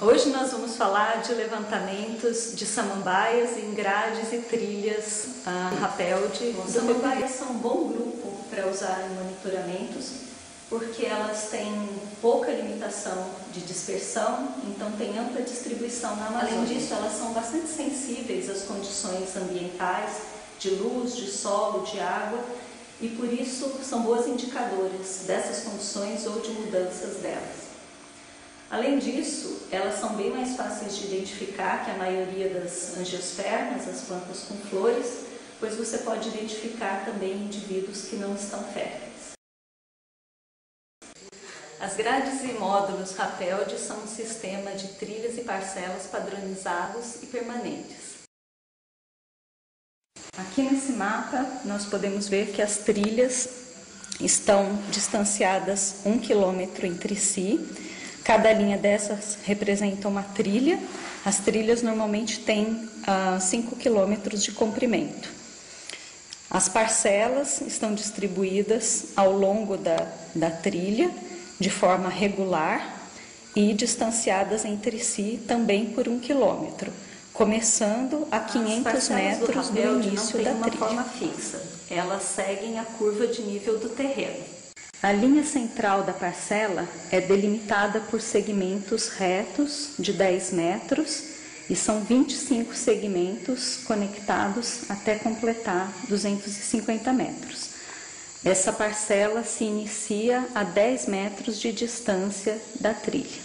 Hoje nós vamos falar de levantamentos de samambaias em grades e trilhas rapel de As samambaias são um bom grupo para usar em monitoramentos, porque elas têm pouca limitação de dispersão, então tem ampla distribuição na Amazônia. Além disso, elas são bastante sensíveis às condições ambientais, de luz, de solo, de água, e por isso são boas indicadoras dessas condições ou de mudanças delas. Além disso, elas são bem mais fáceis de identificar que a maioria das angiospermas, as plantas com flores, pois você pode identificar também indivíduos que não estão férteis. As grades e módulos Rapelde são um sistema de trilhas e parcelas padronizados e permanentes. Aqui nesse mapa nós podemos ver que as trilhas estão distanciadas 1 km entre si. Cada linha dessas representa uma trilha. As trilhas normalmente têm 5 km de comprimento. As parcelas estão distribuídas ao longo da trilha de forma regular e distanciadas entre si também por 1 km, começando a 500 metros do início da trilha. Não tem uma forma fixa, elas seguem a curva de nível do terreno. A linha central da parcela é delimitada por segmentos retos de 10 metros e são 25 segmentos conectados até completar 250 metros. Essa parcela se inicia a 10 metros de distância da trilha.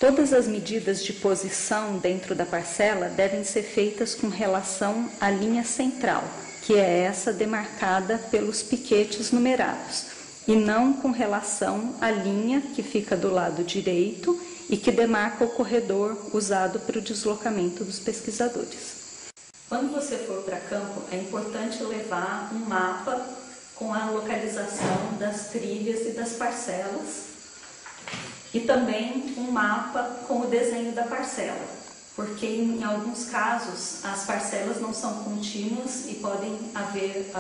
Todas as medidas de posição dentro da parcela devem ser feitas com relação à linha central, que é essa demarcada pelos piquetes numerados, e não com relação à linha que fica do lado direito e que demarca o corredor usado para o deslocamento dos pesquisadores. Quando você for para campo, é importante levar um mapa com a localização das trilhas e das parcelas e também um mapa com o desenho da parcela, porque em alguns casos as parcelas não são contínuas e podem haver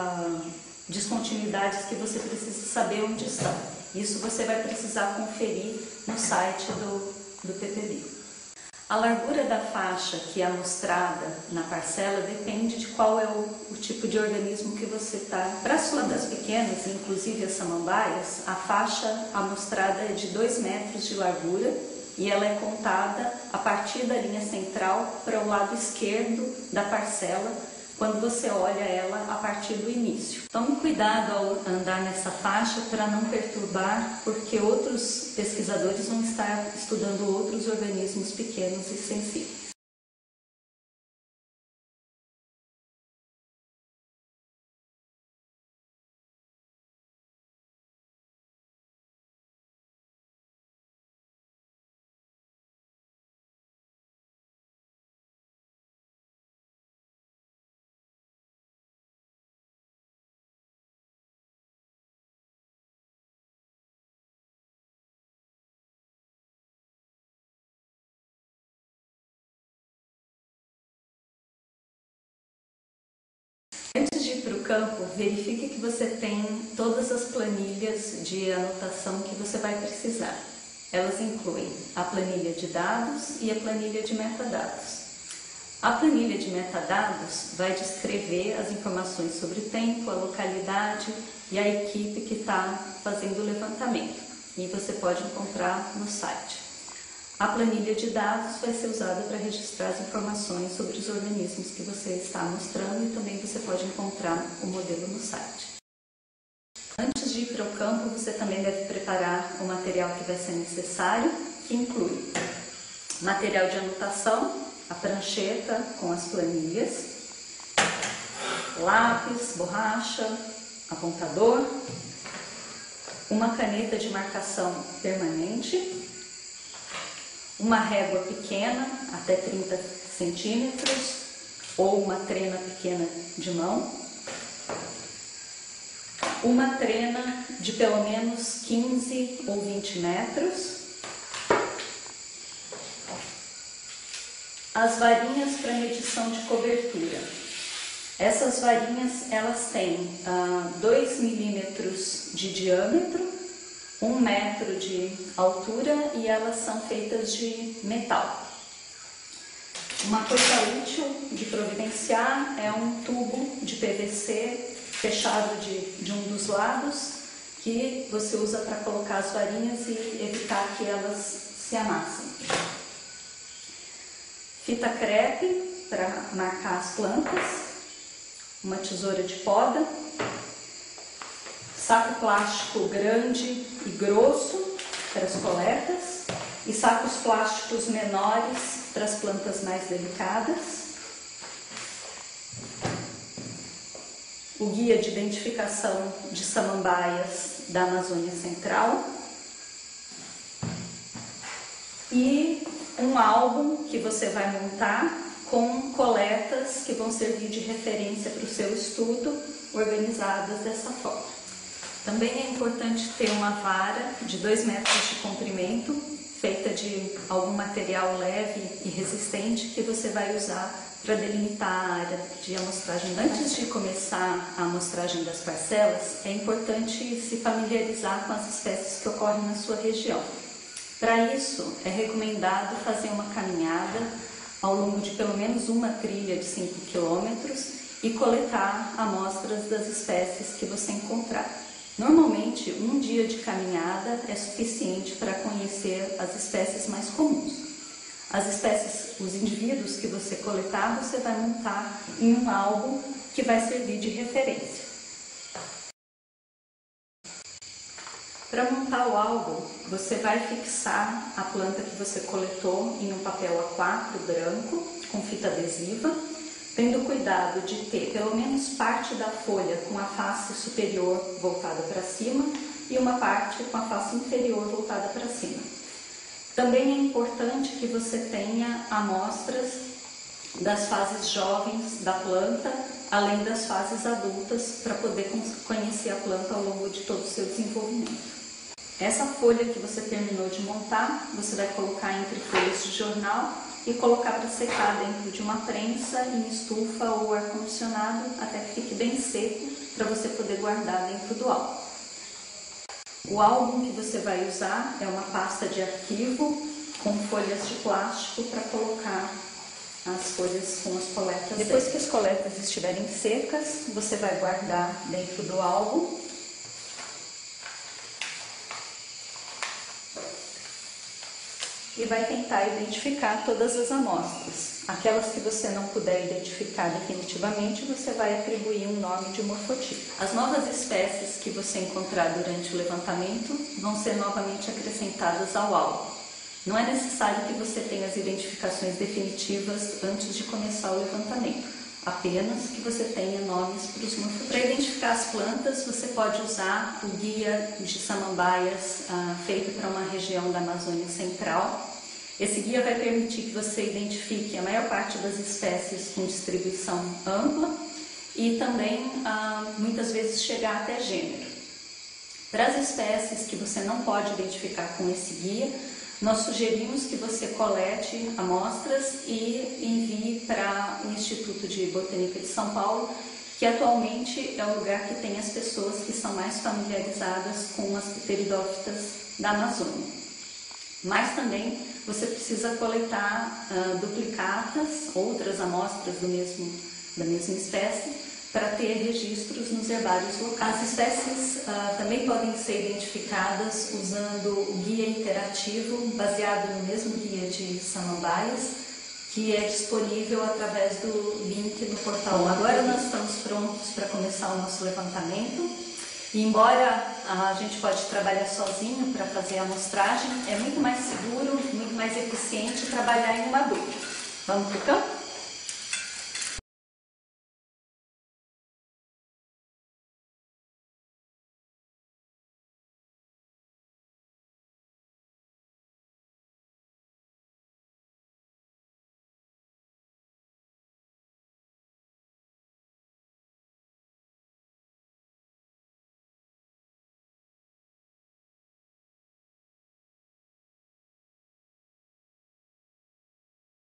descontinuidades que você precisa saber onde estão. Isso você vai precisar conferir no site do PPB. A largura da faixa que é amostrada na parcela depende de qual é o tipo de organismo que você está. Para as plantas pequenas, inclusive as samambaias, a faixa amostrada é de 2 metros de largura e ela é contada a partir da linha central para o lado esquerdo da parcela, quando você olha ela a partir do início. Tome cuidado ao andar nessa faixa para não perturbar, porque outros pesquisadores vão estar estudando outros organismos pequenos e sensíveis. Antes de ir para o campo, verifique que você tem todas as planilhas de anotação que você vai precisar. Elas incluem a planilha de dados e a planilha de metadados. A planilha de metadados vai descrever as informações sobre o tempo, a localidade e a equipe que está fazendo o levantamento. E você pode encontrar no site. A planilha de dados vai ser usada para registrar as informações sobre os organismos que você está mostrando e também você pode encontrar o modelo no site. Antes de ir para o campo, você também deve preparar o material que vai ser necessário, que inclui material de anotação, a prancheta com as planilhas, lápis, borracha, apontador, uma caneta de marcação permanente, uma régua pequena, até 30 centímetros, ou uma trena pequena de mão, uma trena de pelo menos 15 ou 20 metros, as varinhas para medição de cobertura. Essas varinhas, elas têm 2 milímetros de diâmetro 1 metro de altura e elas são feitas de metal. Uma coisa útil de providenciar é um tubo de PVC fechado de um dos lados, que você usa para colocar as varinhas e evitar que elas se amassem. Fita crepe para marcar as plantas, uma tesoura de poda, saco plástico grande e grosso para as coletas e sacos plásticos menores para as plantas mais delicadas. O guia de identificação de samambaias da Amazônia Central e um álbum que você vai montar com coletas que vão servir de referência para o seu estudo, organizadas dessa forma. Também é importante ter uma vara de 2 metros de comprimento, feita de algum material leve e resistente que você vai usar para delimitar a área de amostragem. Antes de começar a amostragem das parcelas, é importante se familiarizar com as espécies que ocorrem na sua região. Para isso, é recomendado fazer uma caminhada ao longo de pelo menos uma trilha de 5 quilômetros e coletar amostras das espécies que você encontrar. Normalmente, um dia de caminhada é suficiente para conhecer as espécies mais comuns. As espécies, os indivíduos que você coletar, você vai montar em um álbum que vai servir de referência. Para montar o álbum, você vai fixar a planta que você coletou em um papel A4 branco com fita adesiva, tendo cuidado de ter pelo menos parte da folha com a face superior voltada para cima e uma parte com a face inferior voltada para cima. Também é importante que você tenha amostras das fases jovens da planta, além das fases adultas, para poder conhecer a planta ao longo de todo o seu desenvolvimento. Essa folha que você terminou de montar, você vai colocar entre folhas de jornal e colocar para secar dentro de uma prensa, em estufa ou ar-condicionado, até que fique bem seco, para você poder guardar dentro do álbum. O álbum que você vai usar é uma pasta de arquivo com folhas de plástico para colocar as folhas com as coletas. Depois que as coletas estiverem secas, você vai guardar dentro do álbum. E vai tentar identificar todas as amostras. Aquelas que você não puder identificar definitivamente, você vai atribuir um nome de morfotipo. As novas espécies que você encontrar durante o levantamento vão ser novamente acrescentadas ao álbum. Não é necessário que você tenha as identificações definitivas antes de começar o levantamento, apenas que você tenha nomes para os morfotipos. Para identificar as plantas, você pode usar o guia de samambaias feito para uma região da Amazônia Central. Esse guia vai permitir que você identifique a maior parte das espécies com distribuição ampla e também, muitas vezes, chegar até gênero. Para as espécies que você não pode identificar com esse guia, nós sugerimos que você colete amostras e envie para o Instituto de Botânica de São Paulo, que atualmente é o lugar que tem as pessoas que são mais familiarizadas com as pteridófitas da Amazônia. Mas também você precisa coletar duplicatas, outras amostras da mesma espécie, para ter registros nos herbários locais. As espécies também podem ser identificadas usando o guia interativo, baseado no mesmo guia de samambaias, que é disponível através do link no portal. Bom, agora nós estamos prontos para começar o nosso levantamento. E embora a gente pode trabalhar sozinho para fazer a amostragem, é muito mais seguro, muito mais eficiente trabalhar em uma dupla. Vamos para o campo?